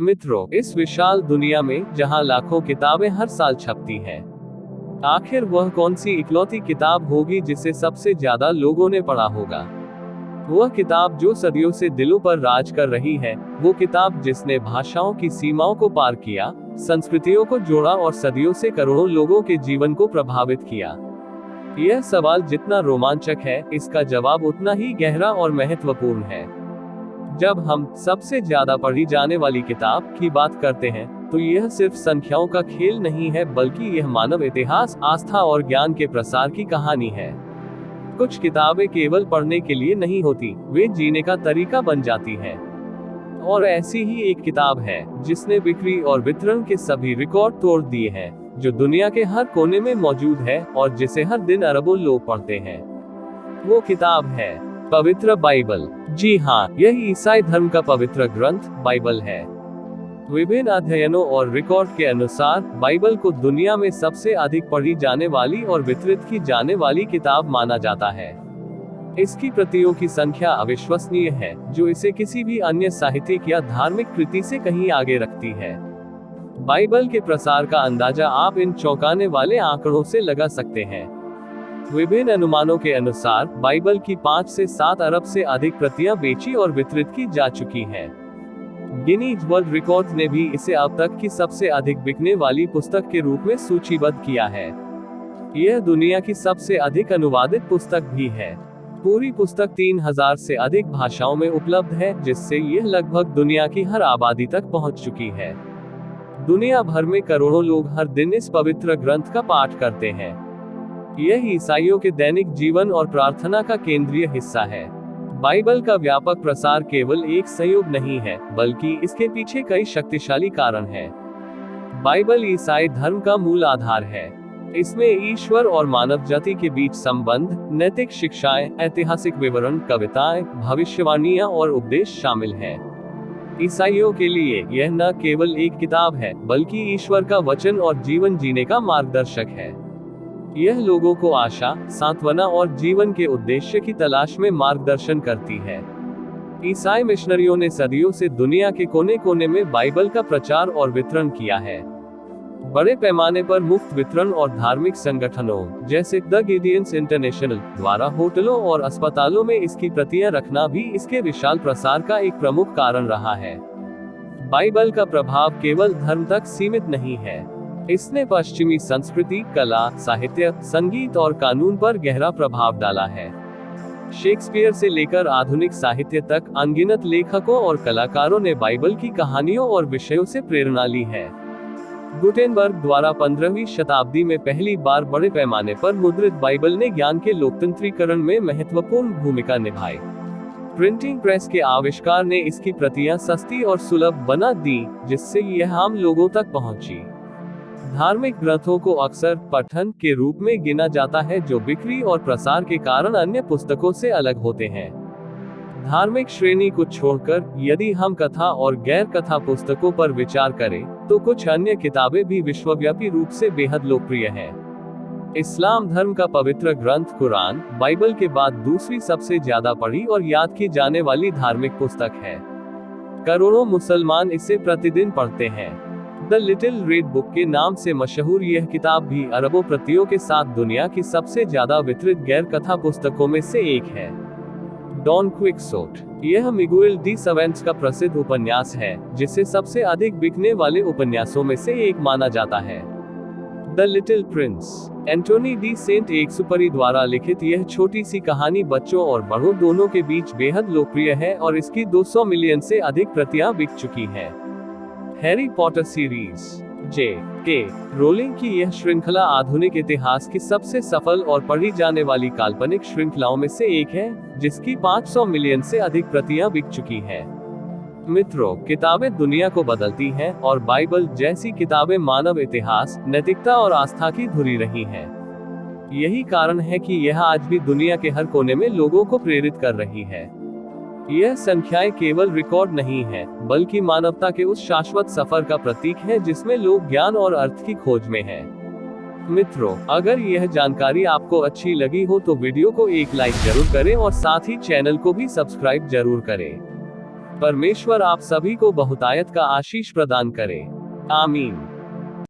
मित्रों, इस विशाल दुनिया में जहां लाखों किताबें हर साल छपती हैं, आखिर वह कौन सी इकलौती किताब होगी जिसे सबसे ज्यादा लोगों ने पढ़ा होगा? वह किताब जो सदियों से दिलों पर राज कर रही है, वो किताब जिसने भाषाओं की सीमाओं को पार किया, संस्कृतियों को जोड़ा और सदियों से करोड़ों लोगों के जीवन को प्रभावित किया। यह सवाल जितना रोमांचक है, इसका जवाब उतना ही गहरा और महत्वपूर्ण है। जब हम सबसे ज्यादा पढ़ी जाने वाली किताब की बात करते हैं, तो यह सिर्फ संख्याओं का खेल नहीं है, बल्कि यह मानव इतिहास, आस्था और ज्ञान के प्रसार की कहानी है। कुछ किताबें केवल पढ़ने के लिए नहीं होती, वे जीने का तरीका बन जाती हैं। और ऐसी ही एक किताब है जिसने बिक्री और वितरण के सभी रिकॉर्ड तोड़ दिए हैं, जो दुनिया के हर कोने में मौजूद है और जिसे हर दिन अरबों लोग पढ़ते हैं। वो किताब है पवित्र बाइबल। जी हाँ, यही ईसाई धर्म का पवित्र ग्रंथ बाइबल है। विभिन्न अध्ययनों और रिकॉर्ड के अनुसार बाइबल को दुनिया में सबसे अधिक पढ़ी जाने वाली और वितरित की जाने वाली किताब माना जाता है। इसकी प्रतियों की संख्या अविश्वसनीय है, जो इसे किसी भी अन्य साहित्यिक या धार्मिक कृति से कहीं आगे रखती है। बाइबल के प्रसार का अंदाजा आप इन चौंकाने वाले आंकड़ों से लगा सकते हैं। विभिन्न अनुमानों के अनुसार बाइबल की 5 से 7 अरब से अधिक प्रतियां बेची और वितरित की जा चुकी हैं। गिनीज वर्ल्ड रिकॉर्ड्स ने भी इसे अब तक की सबसे अधिक बिकने वाली पुस्तक के रूप में सूचीबद्ध किया है। यह दुनिया की सबसे अधिक अनुवादित पुस्तक भी है। पूरी पुस्तक 3000 से अधिक भाषाओं में उपलब्ध है, जिससे यह लगभग दुनिया की हर आबादी तक पहुंच चुकी है। दुनिया भर में करोड़ों लोग हर दिन इस पवित्र ग्रंथ का पाठ करते हैं। यह ईसाइयों के दैनिक जीवन और प्रार्थना का केंद्रीय हिस्सा है। बाइबल का व्यापक प्रसार केवल एक संयोग नहीं है, बल्कि इसके पीछे कई शक्तिशाली कारण हैं। बाइबल ईसाई धर्म का मूल आधार है। इसमें ईश्वर और मानव जाति के बीच संबंध, नैतिक शिक्षाएं, ऐतिहासिक विवरण, कविताएं, भविष्यवाणियां और उपदेश शामिल हैं। ईसाइयों के लिए यह न केवल एक किताब है, बल्कि ईश्वर का वचन और जीवन जीने का मार्गदर्शक है। यह लोगों को आशा, सांत्वना और जीवन के उद्देश्य की तलाश में मार्गदर्शन करती है। ईसाई मिशनरियों ने सदियों से दुनिया के कोने कोने में बाइबल का प्रचार और वितरण किया है। बड़े पैमाने पर मुफ्त वितरण और धार्मिक संगठनों जैसे द गिडियंस इंटरनेशनल द्वारा होटलों और अस्पतालों में इसकी प्रतियां रखना भी इसके विशाल प्रसार का एक प्रमुख कारण रहा है। बाइबल का प्रभाव केवल धर्म तक सीमित नहीं है। इसने पश्चिमी संस्कृति, कला, साहित्य, संगीत और कानून पर गहरा प्रभाव डाला है। शेक्सपियर से लेकर आधुनिक साहित्य तक अनगिनत लेखकों और कलाकारों ने बाइबल की कहानियों और विषयों से प्रेरणा ली है। गुटेनबर्ग द्वारा 15वीं शताब्दी में पहली बार बड़े पैमाने पर मुद्रित बाइबल ने ज्ञान के लोकतंत्रीकरण में महत्वपूर्ण भूमिका निभाई। प्रिंटिंग प्रेस के आविष्कार ने इसकी प्रतियां सस्ती और सुलभ बना दी, जिससे यह आम लोगों तक पहुंची। धार्मिक ग्रंथों को अक्सर पठन के रूप में गिना जाता है, जो बिक्री और प्रसार के कारण अन्य पुस्तकों से अलग होते हैं। धार्मिक श्रेणी को छोड़कर यदि हम कथा और गैर कथा पुस्तकों पर विचार करें, तो कुछ अन्य किताबें भी विश्वव्यापी रूप से बेहद लोकप्रिय हैं। इस्लाम धर्म का पवित्र ग्रंथ कुरान बाइबल के बाद दूसरी सबसे ज्यादा पढ़ी और याद की जाने वाली धार्मिक पुस्तक है। करोड़ों मुसलमान इसे प्रतिदिन पढ़ते हैं। द लिटिल रेड बुक के नाम से मशहूर यह किताब भी अरबों प्रतियों के साथ दुनिया की सबसे ज्यादा वितरित गैर कथा पुस्तकों में से एक है। डॉन क्विक्सोट, यह मिगुएल डी सर्वेंटेस का प्रसिद्ध उपन्यास है, जिसे सबसे अधिक बिकने वाले उपन्यासों में से एक माना जाता है। The little prince, Antoine de Saint Exupery द्वारा लिखित यह छोटी सी कहानी बच्चों और बड़ों दोनों के बीच बेहद लोकप्रिय है और इसकी 200 मिलियन से अधिक प्रतियां बिक चुकी हैं। Harry Potter series, JK. Rolling की यह श्रृंखला आधुनिक इतिहास की सबसे सफल और पढ़ी जाने वाली काल्पनिक श्रृंखलाओं में से एक है, जिसकी 500 मिलियन से अधिक प्रतियां बिक चुकी हैं। मित्रों, किताबें दुनिया को बदलती हैं और बाइबल जैसी किताबें मानव इतिहास, नैतिकता और आस्था की धुरी रही हैं। यही कारण है कि यह आज भी दुनिया के हर कोने में लोगों को प्रेरित कर रही है। यह संख्याएं केवल रिकॉर्ड नहीं है, बल्कि मानवता के उस शाश्वत सफर का प्रतीक है जिसमें लोग ज्ञान और अर्थ की खोज में हैं। मित्रों, अगर यह जानकारी आपको अच्छी लगी हो तो वीडियो को एक लाइक जरूर करें और साथ ही चैनल को भी सब्सक्राइब जरूर करें। परमेश्वर आप सभी को बहुतायत का आशीष प्रदान करे। आमीन।